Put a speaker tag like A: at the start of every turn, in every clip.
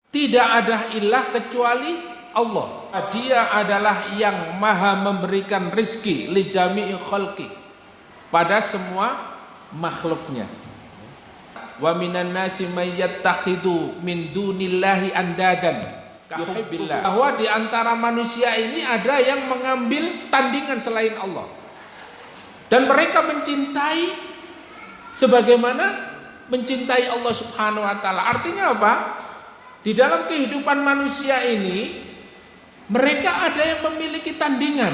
A: Tidak ada ilah kecuali Allah. Dia adalah yang maha memberikan rizki li jami'i khalqi, pada semua makhluknya. Wa minan nasi may yattakhidu min dunillahi andadan yuhibbillah. Bahwa di antara manusia ini ada yang mengambil tandingan selain Allah, dan mereka mencintai sebagaimana mencintai Allah Subhanahu wa taala. Artinya apa? Di dalam kehidupan manusia ini mereka ada yang memiliki tandingan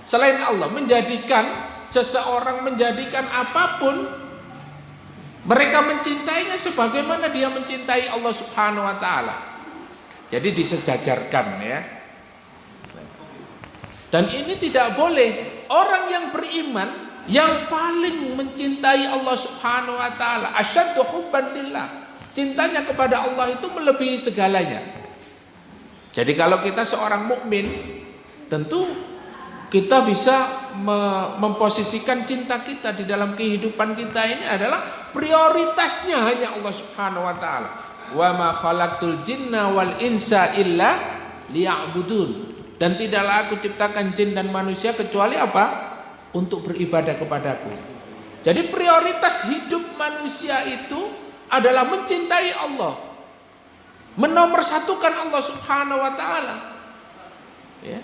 A: selain Allah, menjadikan seseorang, menjadikan apapun, mereka mencintainya sebagaimana dia mencintai Allah Subhanahu wa taala. Jadi disejajarkan, ya. Dan ini tidak boleh. Orang yang beriman yang paling mencintai Allah Subhanahu wa taala, asyaddu hubban lillah, cintanya kepada Allah itu melebihi segalanya. Jadi kalau kita seorang mukmin, tentu kita bisa memposisikan cinta kita di dalam kehidupan kita ini adalah prioritasnya hanya Allah Subhanahu wa taala. Wa ma khalaqtul jinna wal insa illa liya'budun. Dan tidaklah aku ciptakan jin dan manusia kecuali apa? Untuk beribadah kepadaku. Jadi prioritas hidup manusia itu adalah mencintai Allah, menomorsatukan Allah Subhanahu wa taala, ya.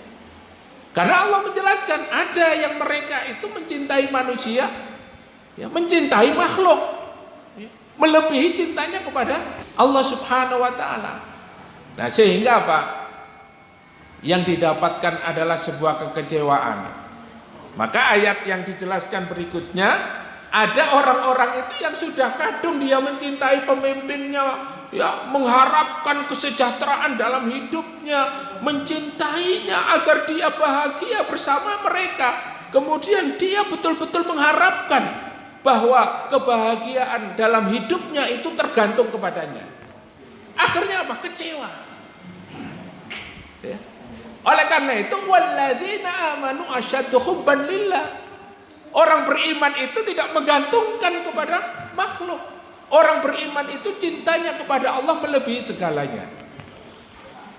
A: Karena Allah menjelaskan ada yang mereka itu mencintai manusia, ya, mencintai makhluk, ya, melebihi cintanya kepada Allah Subhanahu wa taala. Nah, sehingga apa? Yang didapatkan adalah sebuah kekecewaan. Maka ayat yang dijelaskan berikutnya, ada orang-orang itu yang sudah kadung dia mencintai pemimpinnya, ya, mengharapkan kesejahteraan dalam hidupnya, mencintainya agar dia bahagia bersama mereka. Kemudian dia betul-betul mengharapkan bahwa kebahagiaan dalam hidupnya itu tergantung kepadanya. Akhirnya apa? Kecewa. Ya. Oleh karena itu, walladzina amanu asyaddu hubban lillah. Orang beriman itu tidak menggantungkan kepada makhluk. Orang beriman itu cintanya kepada Allah melebihi segalanya.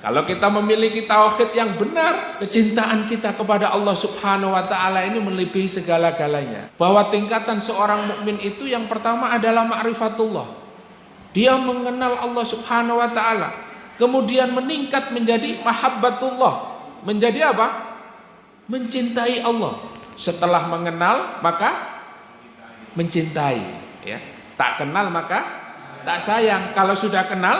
A: Kalau kita memiliki tauhid yang benar, kecintaan kita kepada Allah Subhanahu wa taala ini melebihi segala-galanya. Bahwa tingkatan seorang mukmin itu yang pertama adalah ma'rifatullah. Dia mengenal Allah Subhanahu wa taala. Kemudian meningkat menjadi mahabbatullah. Menjadi apa? Mencintai Allah. Setelah mengenal maka mencintai, ya. Tak kenal maka tak sayang. Kalau sudah kenal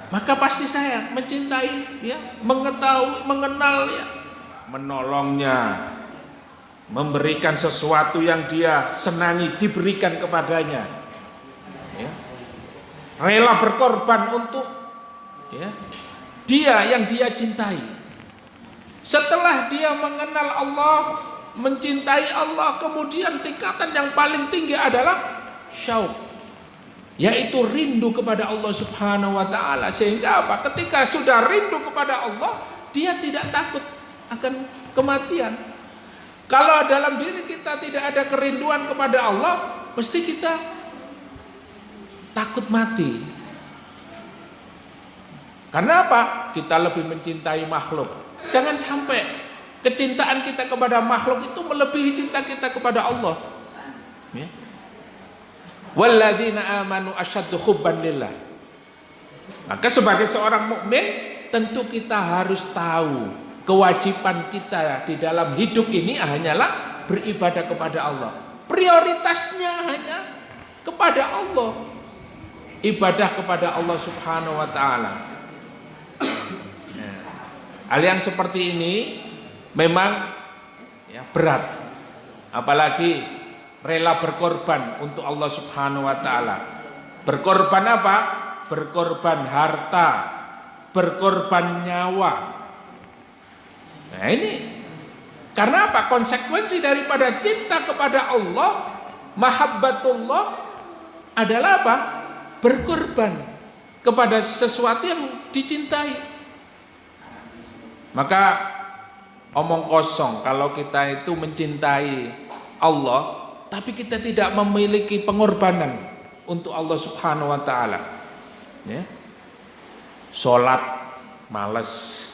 A: maka pasti sayang, mencintai, ya, mengetahui, mengenal, ya, menolongnya, memberikan sesuatu yang dia senangi diberikan kepadanya, ya. Rela berkorban untuk, ya, dia yang dia cintai. Setelah dia mengenal Allah, mencintai Allah, kemudian tingkatan yang paling tinggi adalah syauq, yaitu rindu kepada Allah Subhanahu wa taala. Sehingga apa? Ketika sudah rindu kepada Allah, dia tidak takut akan kematian. Kalau dalam diri kita tidak ada kerinduan kepada Allah, mesti kita takut mati. Karena apa? Kita lebih mencintai makhluk. Jangan sampai kecintaan kita kepada makhluk itu melebihi cinta kita kepada Allah, ya. Walladzina amanu asyaddu hubban lillah. Maka sebagai seorang mukmin tentu kita harus tahu kewajiban kita di dalam hidup ini hanyalah beribadah kepada Allah. Prioritasnya hanya kepada Allah. Ibadah kepada Allah Subhanahu wa taala. Hal yang seperti ini memang, ya, berat, apalagi rela berkorban untuk Allah Subhanahu wa taala. Berkorban apa? Berkorban harta, berkorban nyawa. Nah, ini karena apa? Konsekuensi daripada cinta kepada Allah, mahabbatullah, adalah apa? Berkorban kepada sesuatu yang dicintai. Maka omong kosong kalau kita itu mencintai Allah tapi kita tidak memiliki pengorbanan untuk Allah Subhanahu wa taala, ya. sholat males,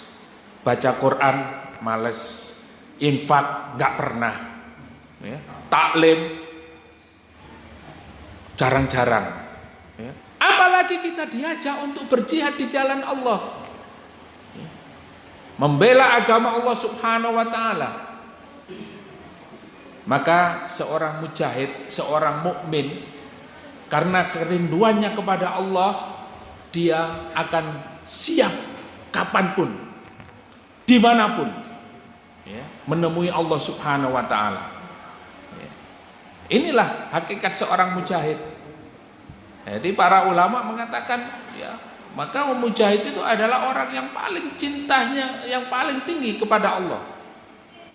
A: baca Quran males, infak nggak pernah, ya. Taklim jarang-jarang, ya. Apalagi kita diajak untuk berjihad di jalan Allah, ya. Membela agama Allah Subhanahu wa Ta'ala. Maka seorang mujahid, seorang mukmin, karena kerinduannya kepada Allah, dia akan siap kapanpun, dimanapun, ya, menemui Allah Subhanahu wa Ta'ala. Ya. Inilah hakikat seorang mujahid. Jadi para ulama mengatakan, ya, maka mujahid itu adalah orang yang paling cintanya, yang paling tinggi kepada Allah.